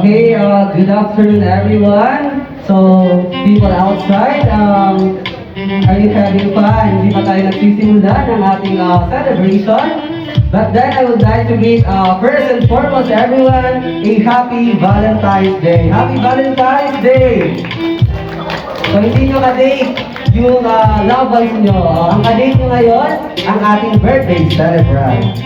Okay, good afternoon everyone. So, people outside, are you having fun? Hindi pa tayo nagsisimula ng ating celebration. But then I would like to greet first and foremost everyone a happy Valentine's Day. Happy Valentine's Day! So hindi nyo ka-date yung loved ones nyo. Ang ka-date nyo ngayon, ang ating birthday celebrant.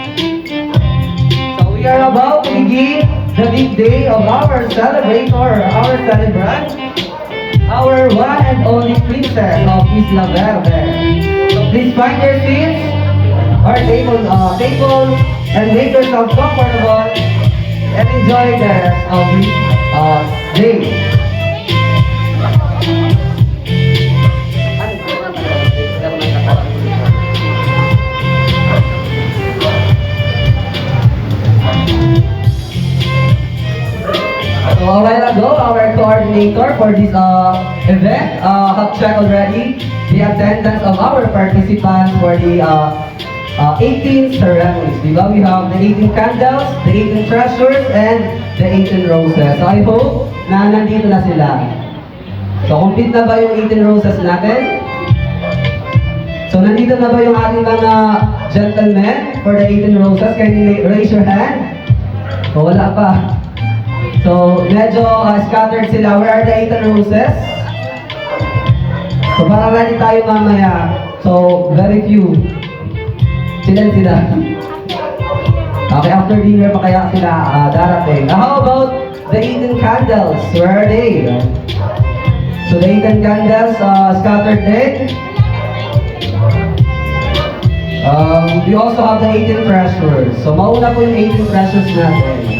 So we are about to begin the big day of our celebrator, our celebrant, our one and only princess of Isla Verde. So please find your seats or tables and make yourself comfortable and enjoy the rest of the day. So a while ago, our coordinator for this event have checked already the attendance of our participants for the 18 ceremonies. Diba? We have the 18 candles, the 18 treasures, and the 18 roses. So I hope na nandito na sila. So complete na ba yung 18 roses natin? So nandito na ba yung ating mga gentlemen for the 18 roses? Can you raise your hand? O wala pa. So medyo scattered sila. Where are the 18 roses? So para ready tayo mamaya. So very few. Sila. Okay, after dinner pa kaya sila darating. How about the 18 candles? Where are they? So the 18 candles scattered din. We also have the 18 treasures. So mauna po yung 18 treasures natin.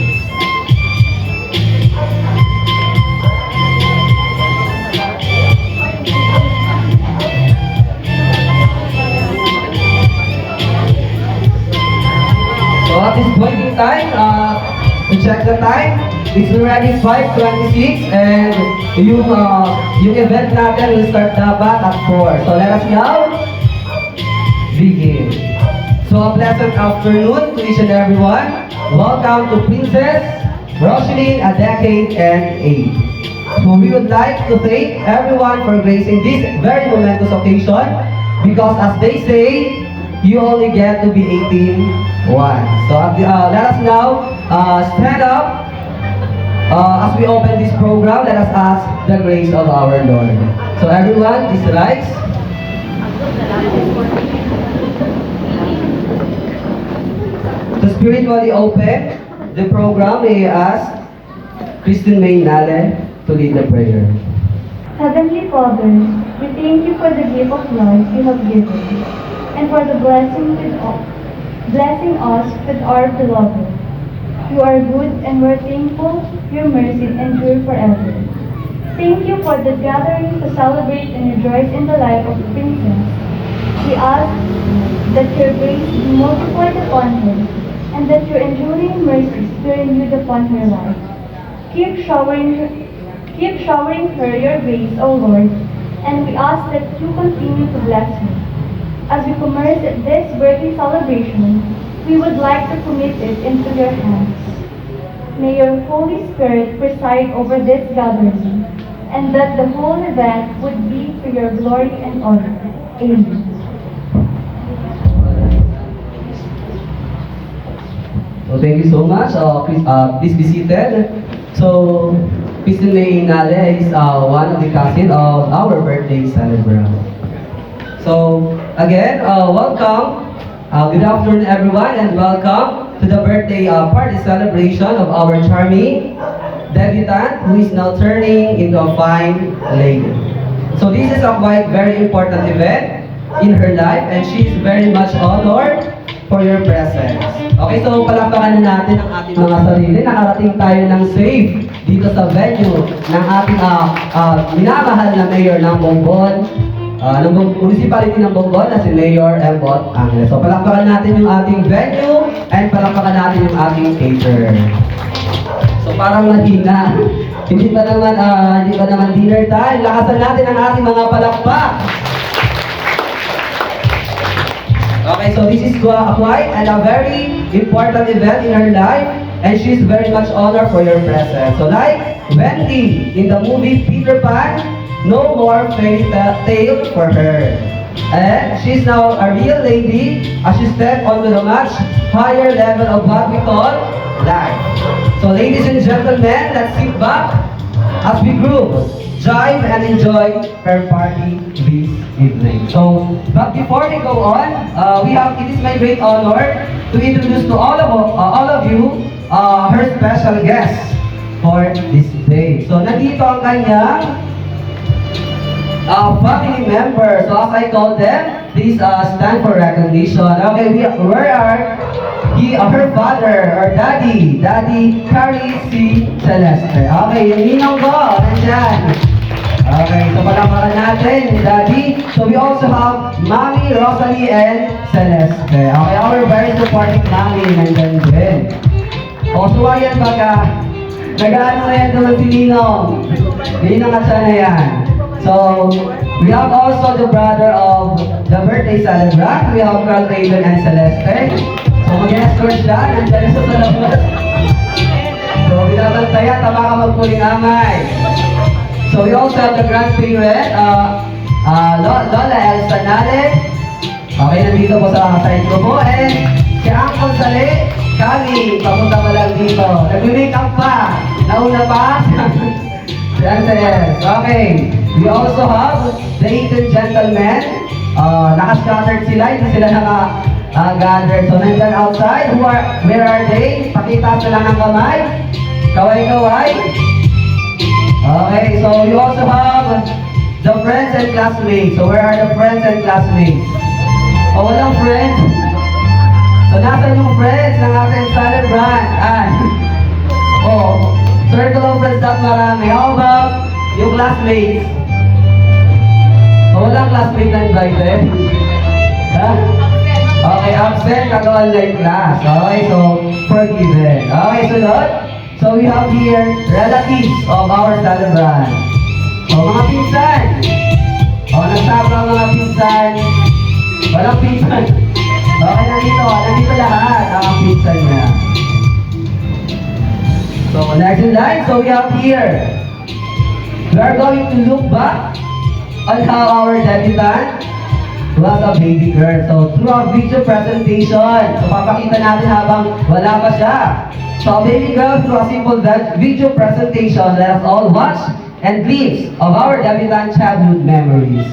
So at this point in time, to check the time, it's already 5:26 and yung event natin will start dapat at 4. So let us now begin. So a pleasant afternoon to each and everyone. Welcome to Princess Rosalyn, a decade and 8. So we would like to thank everyone for gracing this very momentous occasion because as they say, you only get to be 18 once. So let us now stand up as we open this program. Let us ask the grace of our Lord. So everyone, please rise. To spiritually open the program, may I ask Christine May Nale to lead the prayer. Heavenly Father, we thank you for the gift of life you have given, and for the blessing us with our beloved. You are good and we're thankful, your mercy endure forever. Thank you for the gathering to celebrate and rejoice in the life of the princess. We ask that your grace be multiplied upon her, and that your enduring mercies be renewed upon her life. Keep showering her your grace, O Lord, and we ask that you continue to bless her. As we commence this birthday celebration, we would like to commit it into your hands. May your Holy Spirit preside over this gathering, and that the whole event would be for your glory and honor. Amen. So thank you so much. Please be seated. So Christine May Nale is one of the cousin of our birthday celebrant. So again, welcome. Good afternoon everyone and welcome to the birthday party celebration of our charming debutante who is now turning into a fine lady. So this is a quite very important event in her life and she is very much honored for your presence. Okay, so palakpakan na natin ang ating mga sarili. Nakarating tayo ng safe dito sa venue ng ating minamahal na mayor ng Bongbong, ng municipality ng Bongbong na si Mayor Embot Angles. So palakpakan natin yung ating venue and palakpakan natin yung ating caterer. So parang mahina. Hindi pa naman dinner time. Lakasan natin ang ating mga palakpak. Okay, so this is quite and a very important event in her life and she's very much honored for your presence. So like Wendy in the movie Peter Pan, no more fairy tale for her. And she's now a real lady as she stepped onto the much higher level of what we call life. So ladies and gentlemen, let's sit back as we groove, jive, and enjoy her party this evening. So, but before we go on, it is my great honor to introduce to all of you her special guest for this day. So, nandito ang kanyang family members. So, as I call them, please stand for recognition. Okay, where are her father, or daddy, Carrie C. Celeste. Okay, yung ninong ko, nandyan. Okay, so palamaran natin, daddy. So we also have Mommy, Rosalie, and Celeste. Okay, our very supportive mommy, nandyan din. O, so ayan baga, nag-ano na yan doon si Ninong. Ninong at sana yan. So, we have also the brother of the birthday celebrant. We have Carl Raven and Celeste. So, mag-escort siya. Nandiyan sa labas. So, binabantaya, tama ka magpuling amay. So, we also have the grandparent, Lola Elsa Nale. Okay, nandito po sa side ko po. And si Uncle Sale, kami, papunta pa lang dito. Nag-make up pa. Nauna pa. Yes, okay. We also have the 18 gentlemen. Naka-scattered sila, hindi sila naka-gathered. So, nandyan outside. Where are they? Pakita sila ng kamay. Kaway-kaway. Okay, so you also have the friends and classmates. So, where are the friends and classmates? O, walang friends? So, nasan yung friends ng ating celebrant? Circle of friends that marami. How about yung classmates? O, walang classmate na invited? Ha? Okay, absent, kag-online class. Okay, so, forgiven. Okay, sunod. So, we have here relatives of our celebrant. O, mga pinsan. O, nagsabra ang mga pinsan. Walang pinsan. Okay, nandito lahat ang pinsan niya. So, next in line, so we have here. We are going to look back on how our debutant was a baby girl. So, through our video presentation, so papakita natin habang wala pa siya. So, baby girl, through a simple video presentation, let us all watch and glimpse of our debutant childhood memories.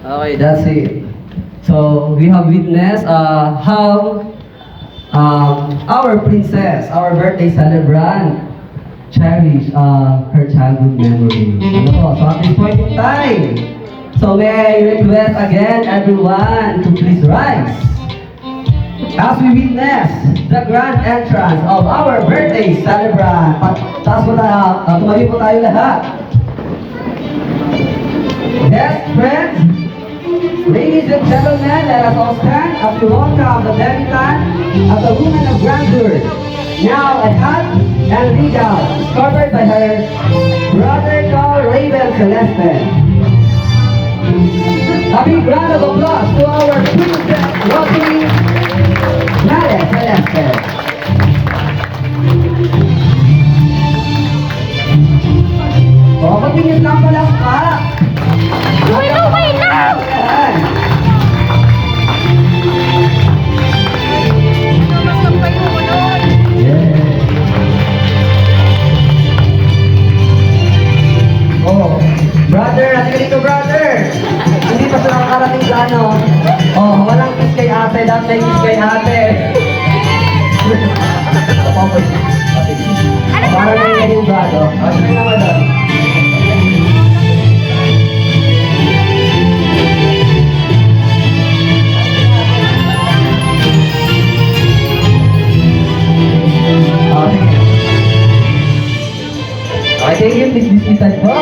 Okay, that's it. So we have witnessed how our princess, our birthday celebrant, cherish her childhood memory. Ano po? So at this point in time, so may I request again everyone to please rise as we witness the grand entrance of our birthday celebrant. Taas po tayo, tumayo po tayo lahat. Yes, friends, ladies and gentlemen, let us all stand as we welcome the debutante as a woman of grandeur. Now a hat and regal, covered by her brother called Raven Celeste. A big round of applause to our princess, Rosie Nale Celeste. O, continuous lang pala pa. Wait lang! Ayan. Oh, brother, halika dito, brother. Hindi pa sila nakarating sa ano. Oh, walang kiss kay ate, dapat may kiss kay ate. Para na yung brado. Ano na naman doon? Okay, thank you, Miss Bismitan po.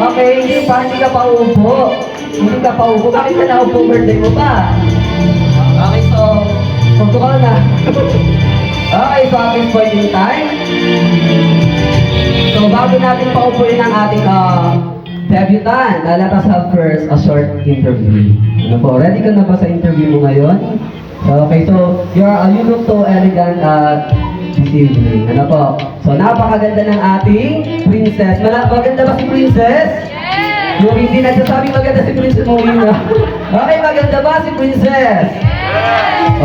Okay, hindi ka pa upo. Hindi ka pa upo. Bakit ka naupo? Birthday mo pa? Okay, so, punto ka na. Okay, so at this point in time, so bago natin paupuin ang ating debutant, let us have first a short interview. Ano po, ready ka na ba sa interview mo ngayon? So, okay, so you look so elegant this evening. Ano po? So, napakaganda ng ating princess. Maganda ba si princess? Yes! Yung hindi nagsasabing maganda si princess mo na. Okay, maganda ba si princess?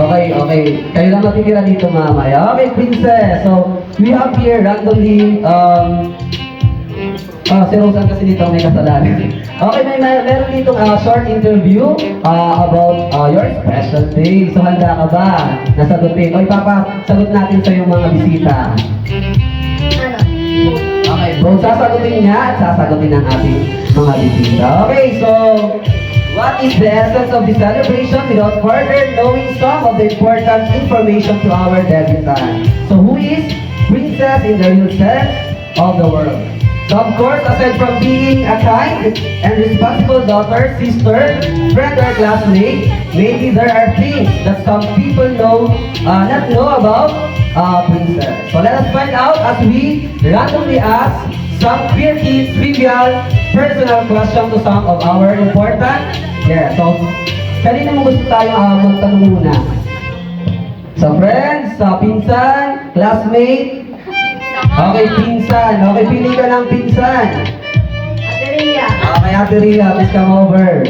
Okay, okay. Kayo lang matitira dito mamaya. Okay, princess. So, we have here randomly, si Rosan kasi dito may kasalanan. Okay, meron dito short interview about your special day. So, handa ka ba? Nasagutin. O, ipapasagot natin sa iyong mga bisita. Okay, so sasagutin niya at sasagutin ng ating mga bisita. Okay, so, what is the essence of the celebration without further knowing some of the important information to our debutant? So, who is princess in the real sense of the word? So, of course, aside from being a kind and responsible daughter, sister, friend, or classmate, maybe there are things that some people not know about princess. So, let us find out as we randomly ask some quirky, trivial, personal questions to some of our important guests. So, kanina mo gusto tayong magtanong muna? Sa friends, sa pinsan, classmate, okay, pinsan. Okay, pili ka ng pinsan. Ateria. Okay, Ate Ria, please come over.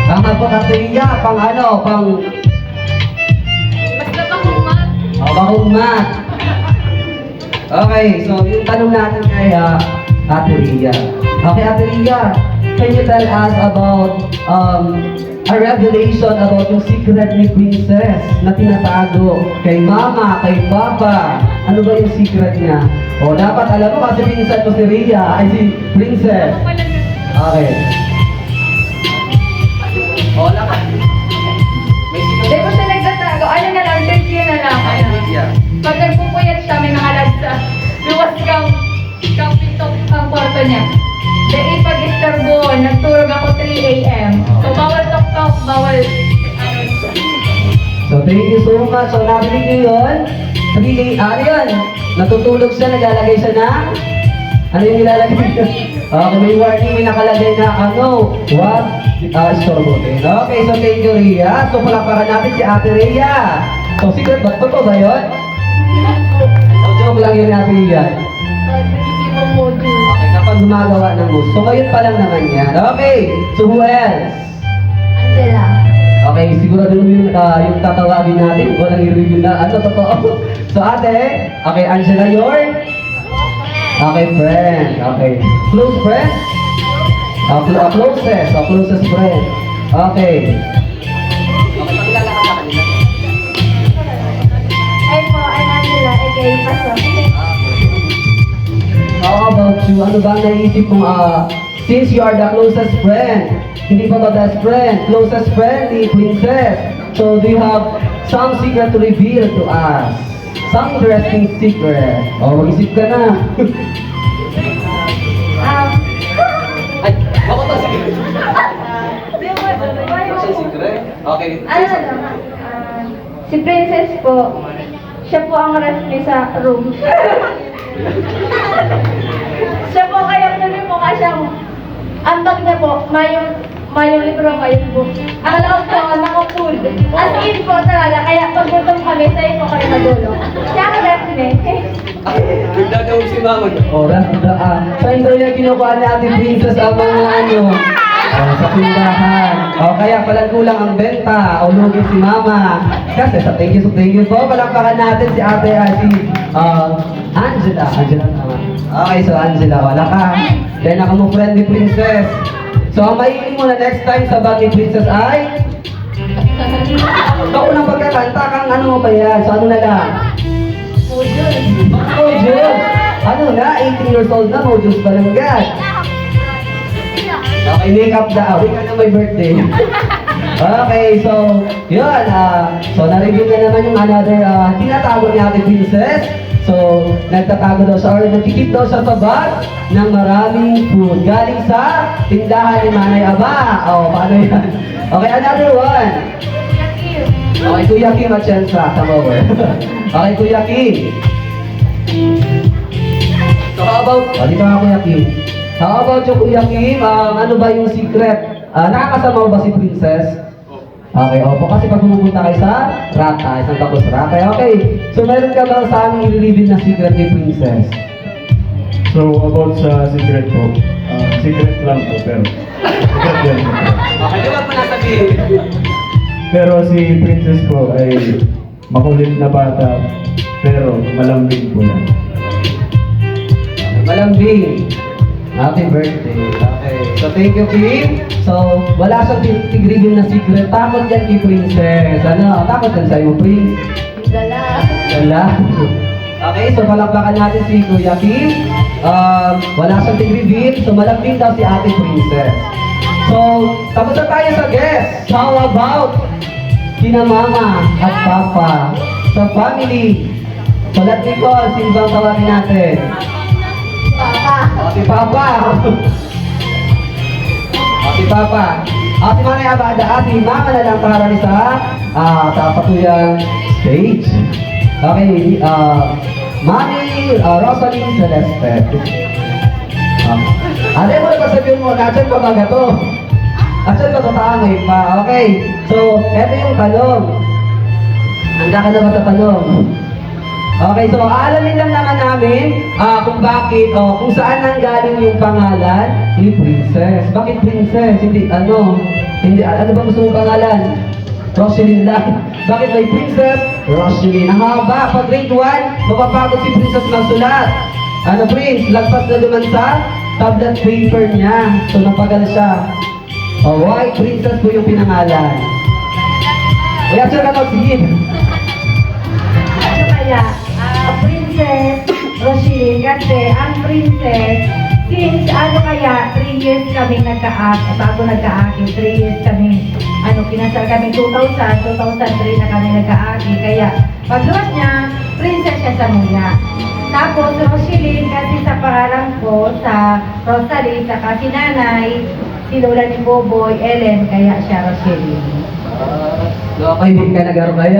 Tama po, Ate Ria, pang ano, pang... Basta pakumat. Bakong mat. Okay, so yung tanong natin kay Ate Ria. Okay, Ate Ria, can you tell us about a revelation about yung secret ni Princess na tinatago kay Mama, kay Papa? Ano ba yung secret niya? O, dapat alam mo kasi pinsan ko si Ria, ay si Princess. Okay. O, lakas. May Hindi secret. ko siya nagtatago. Ano na lang, trivia na lang. Okay, Ria. Pag nagpupuyat siya, may nakalag sa luwas kang pintok ang kwarto niya. Dahil pag istorbo, nagturog ako 3 a.m. So, bawal talk-talk, bawal... So, thank you so much. So, narinig niyo yun? Sabi, ano yun? Natutulog siya, naglalagay siya ng... Ano yung nilalagay niya? Okay, may warning, may nakalagay na ano? What? Istorbo din. Okay, so thank you, Rhea. So, palakpakan natin si Ate Rhea. So, secret ba? Totoo ba yun? So, joke lang yun, Ate Rhea. Ibang module. Okay, kapag gumagawa ng gusto. So, ngayon pa lang naman yan. Okay, so who else? Angela. Okay, siguro din yung tatawagin natin. Walang i-review na. Ano, totoo? So, ate, okay, Angela, your? Okay, friend. Okay. Close friend? Closest friend. Okay. Ay po, I'm Angela, aka Paso. How about you? Ano ba ang naisip mong, since you are the closest friend, hindi pa ba best friend, closest friend ni Princess. So, do you have some secret to reveal to us? Some interesting secret. Mag-isip ka na. Ay, ako ba secret? Secret? Okay. Si Princess po, siya po ang ref niya sa room. Siya po kaya namin mukha siyang, ang bag niya po, mayong libro, mayong book. Ang laot po, naka-food. As in po talaga, kaya pag gutom kami, sa'yo po kami madulo. Siya ang ref niya. Nagdadawag si Mama. Oras na saan daw niya kinukuha ni Ate Princess ang mga sa tindahan. Kaya palang kulang ang benta. O lugi si Mama. Kasi sa thank you po. Palakpakan natin si Ate, Angela. Angela tama. Okay, so Angela, wala ka. Kaya nakamu-friend ni Princess. So ang maiiling mo na next time sa bag ni Princess ay unang pagkakanta kang ano mo pa yan. So ano na lang? Modules! Ano na? 18 years old na, modules pa lang yan. Okay, make up daw. Ikaw na may birthday. Okay, so, yun. So, na-review na naman yung another tinatago ni Ate Princess. So, nagtatago daw siya or nagkikip daw siya sa bag ng maraming food. Galing sa tindahan ni Manay Aba. Paano yan? Okay, another one. Okay, Kuya Kim at Chensa. Come over. Okay, Kuya Kim. So, how about, dito ka Kuya Kim. How about yung Kuya Kim? Ano ba yung secret? Nakakasama mo ba si Princess? Okay, opo. Kasi pag pumunta kayo sa Rata, isang tapos Rata. Okay. So, meron ka ba sa aming i-reveal na secret ni Princess? So, about sa secret po, secret lang po, pero secret yan. Okay, di ba pa nasabihin? Pero si Princess po ay makulit na bata, pero malambing po yan. Malambing. Happy birthday. Okay. So, thank you, Kim. So, wala siyang tig-reveal na secret. Takot yan kay Princess. Ano? Takot yan sa'yo, Prince? Dala. Wala. Okay, so palakpakan natin si Kuya Kim. Wala siyang tig-reveal. So, malambing daw si Ate Princess. So, tapos na tayo sa guest. How about kina Mama at Papa sa family? So, let me call. Sino bang tawagin natin? Si Papa. Si Papa. Si Manay Abada. Si Mama na lang para sa patuyang stage. Okay. Mami Rosalie Celeste. Ano mo na sabihin mo? Nasaan pa ba to? Nasaan ba ito tangay pa? Okay. So, eto yung tanong. Handa ka na ba sa tanong? Okay, so alamin lang naman namin kung bakit, kung saan nanggaling yung pangalan ni Princess. Bakit Princess? Hindi, ano ba gusto mong pangalan? Roselyn lang. Bakit may Princess? Roselyn. Ang haba, pag grade 1, mapapagod si Princess magsulat. Ano Prince? Lagpas na naman sa tablet paper niya. So napagal siya. Why Princess po yung pinangalan? Kaya siya ka magsigit. Ano kaya? Princess Rochelle, kasi ang Princess, since 3 years kami bago nagka-aki, 3 years kami, kinasal kami 2003 na kami nagka-aki, kaya pagluwas niya, Princess siya sa muna. Tapos Rochelle, kasi sa pangalan ko, sa Rosalie, saka si Nanay, si Lola ni Boboy, Ellen, kaya siya Rochelle. Okay, hindi ka nagaro kaya.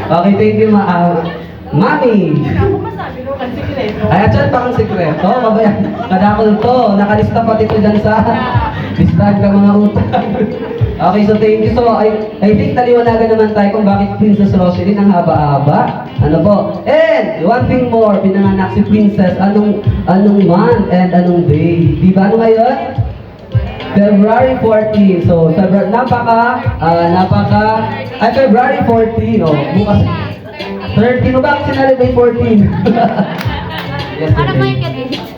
Okay, thank you, Mami. Ay, at pa ang sikreto. Mabayan, kadakol to. Nakalista pati ito dyan sa listahan ka mga utang. Okay, so thank you. So, I think naliwanagan naman tayo kung bakit Princess Roselyn ang haba-haba. Ano po? And, one thing more, pinanganak si Princess. Anong month and anong day? Di ba ano ngayon? February 14. So, February 14. Bukas. 13. O bakit sinali may 14? Yesterday.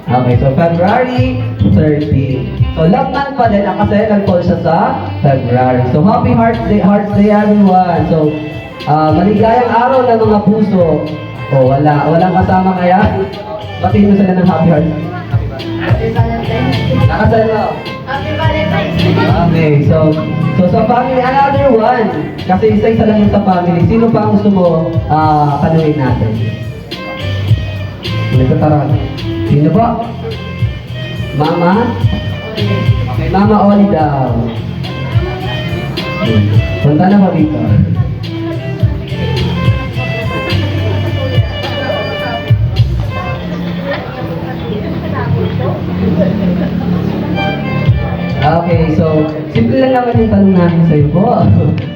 Okay, so February 30. So love month pa din, kasi nag-fall siya sa February. So happy Hearts Day everyone. So maligayang araw ng mga puso. Oh, walang kasama kaya. Batiin mo sila ng happy hearts. Nakasal mo. Happy Valentine's Day! Okay, so sa family, another one. Kasi isa-isa lang yung sa family. Sino pa ang gusto mo kanuhin natin? Nagtataran. Sino po? Mama? Okay, Mama Oli daw. Punta na mo dito. Okay, so simple lang naman yung tanong namin sa iyo po.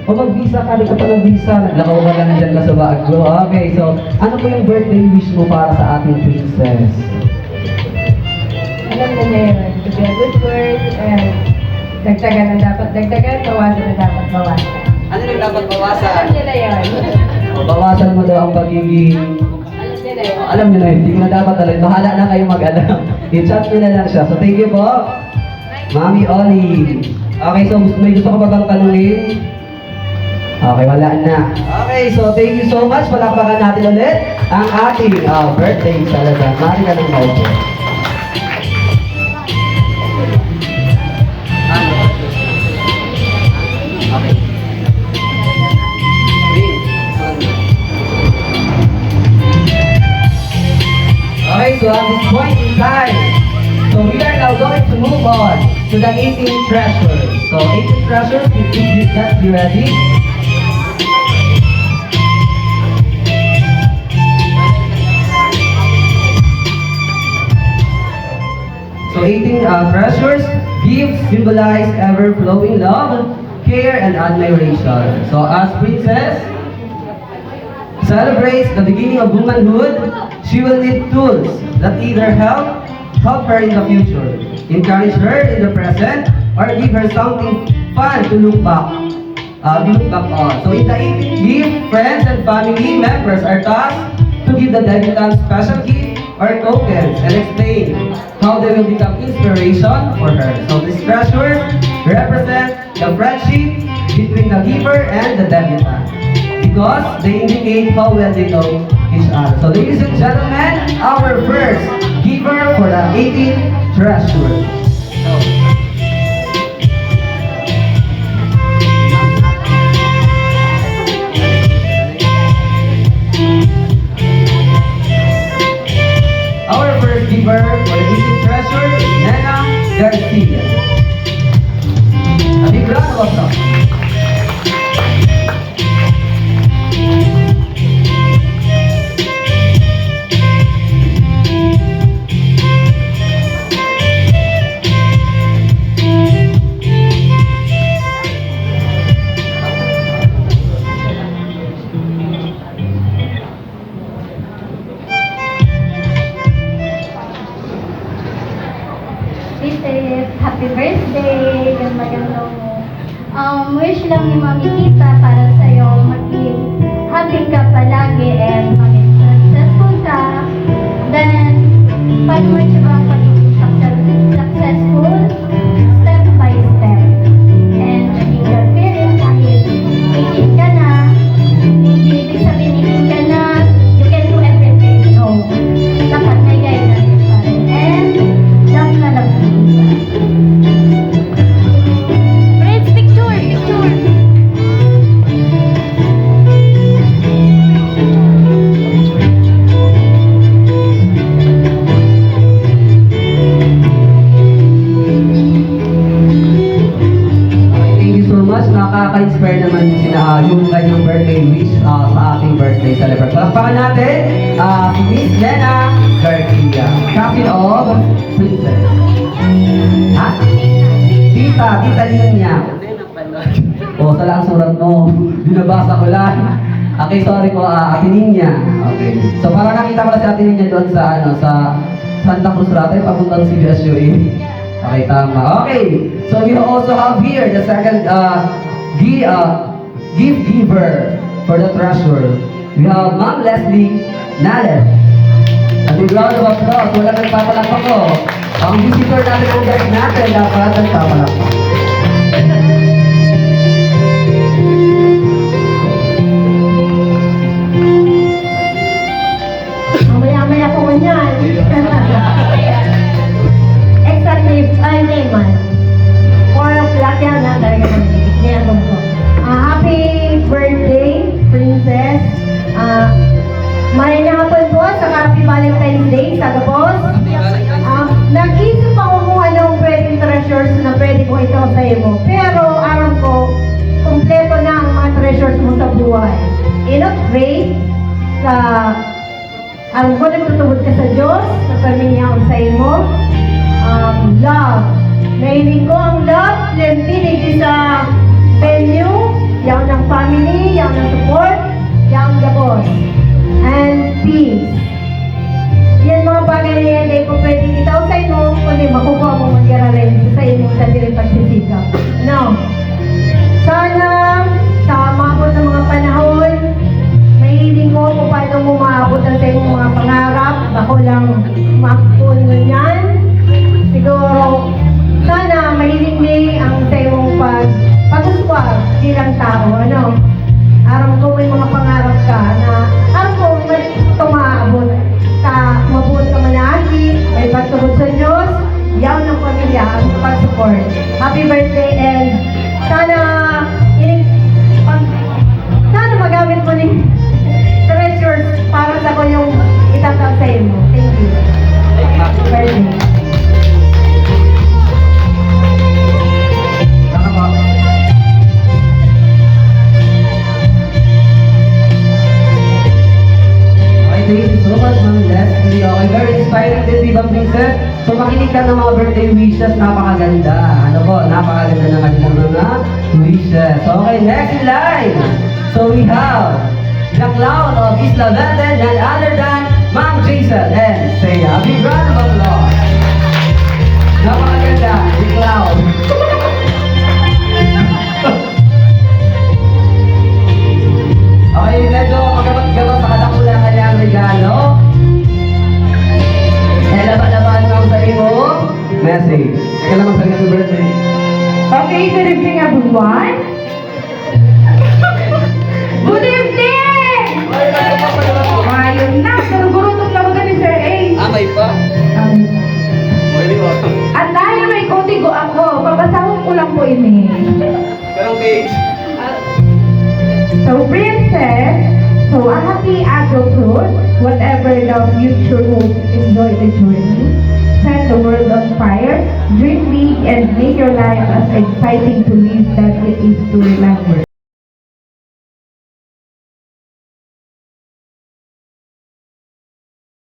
O mag-visa ka, di ka pa nag-visa, naglakaw ka lang dyan ka sa Baguio. Okay, so ano po yung birthday wish mo para sa ating princess? Alam na niya yun. To be a good word and dagdagan na dapat dagdagan, bawasan na dapat bawasan. Ano yung dapat Alam bawasan? niya na yun. O, bawasan mo daw ang pagiging... Alam niya na yun. Alam niyo na yun, hindi ko na dapat alam. Bahala na kayo mag-alam. I-chat nyo na lang siya. So thank you po, Mami Oli. Okay, so may gusto ka pa bang tanungin? Okay, wala na. Okay, so thank you so much. Palakpakan natin ulit ang ating birthday talaga. Mari ka ng maupo. Okay. Okay, so at this point in time, so we are now going to move on to the 18th treasure. So 18th treasure, please just be ready. So 18 treasures, gifts symbolize ever-flowing love, care, and admiration. So as princess celebrates the beginning of womanhood, she will need tools that either help her in the future, encourage her in the present, or give her something fun to look back on. So in the 18th gift, friends and family members are tasked to give the debutante special gift or tokens and explain how they will become inspiration for her. So these treasures represent the friendship between the giver and the debutant, because they indicate how well they know each other. So ladies and gentlemen, our first giver for the 18th treasure. Our first giver for the 18th treasure is Nena Garcia. A big round of applause. Princess, happy birthday! Ganda-ganda mo. Wish lang ni Mami Tita para sa'yo maging happy ka palagi and maging successful ka. Then, paano mo siya bang pagiging successful? Step by step. And maging your parents kahit 18 ka na, hindi ibig sabihin 18 ka na, you can do everything. No. Dapat may guidance pa rin. And, love na love ka. Friends, picture! Picture! Okay, thank you so much. Nakaka-inspire naman yung kanyang birthday wish sa ating birthday celebration. Palakpakan natin si Miss Nena Garcia, cousin of Princess. Ha? Tita niya. O, sala ang surat mo. Binabasa ko lang. Okay, sorry po, Ate Ninya. Okay. So, para nakita ko na si Ate Ninya doon sa, sa Santa Cruz Rate, papuntang CBSUA. Okay, tama. Okay, so we also have here the second gift giver for the treasure. We have Ma'am Leslie Nales. A Big round of applause. Wala nagpapalakpak ko. Ang visitor natin ang guest natin, dapat nagpapalakpak. Mamaya-maya ko man yan. Exactly, ay, Neyman. 4 o'clock yan na talaga ng bibig niya. Happy birthday, Princess. May hapon po sa Happy Valentine's Day, Sagapos. Nag-isip ako kung anong pwedeng treasures na pwede ko ito sa iyo. Pero alam ko, kumpleto na ang mga treasures mo sa buhay. Enough faith, sa alam ko, nagtutubod ka sa Diyos, sa pamilya ko sa iyo. Love. Nahiling ko ang love, lempinig sa venue, yaw ng family, yaw ng support, yaw ng boss. And peace. Yan mga bagay na yan, ay kung pwedeng itaw sa iyo, kundi makukuha mo mag-aralin sa iyo sa direct pagsisikap. No. Sana, sa maabot ng mga panahon, mahiling ko kung paano mo maabot ang sa iyong mga pangarap. Ako lang makapun yan. Siguro, sana mahiling niya ang sa iyong pag-uswag bilang tao. Ano? Aram ko may mga pangarap ka na aram ko may tumaabot ka, mabuot ka managi, may pagtubod sa Diyos, yaw ng pamilya, ang pag-support. Happy birthday and sana sana magamit mo ni treasures para sa ko yung itatasay mo. Thank you. Happy birthday. Thank you so much, Ma'am Leslie. Okay, very inspiring din, di ba, Princess? So, makinig ka ng mga birthday wishes, napakaganda. Ano po, napakaganda ng kanilang mga wishes. So, okay, next in line. So, we have the clown of Isla Verde, none other than Ma'am Jason and Saya. A big round of applause. Napakaganda, the clown. Okay, medyo magabat-gabat sa kalakula kanyang regalo. Laban-laban lang sa iyo. Message. Teka lang sa happy birthday. Okay, good evening everyone. Good evening! Ayun na, siguro talaga ni Sir A. May pa? At dahil may kodigo ako, babasahon ko lang po ini. Pero page. So, Princess, so a happy adulthood, whatever the future holds, enjoy the journey. Set the world on fire, dream big, and make your life as exciting to live that it is to remember.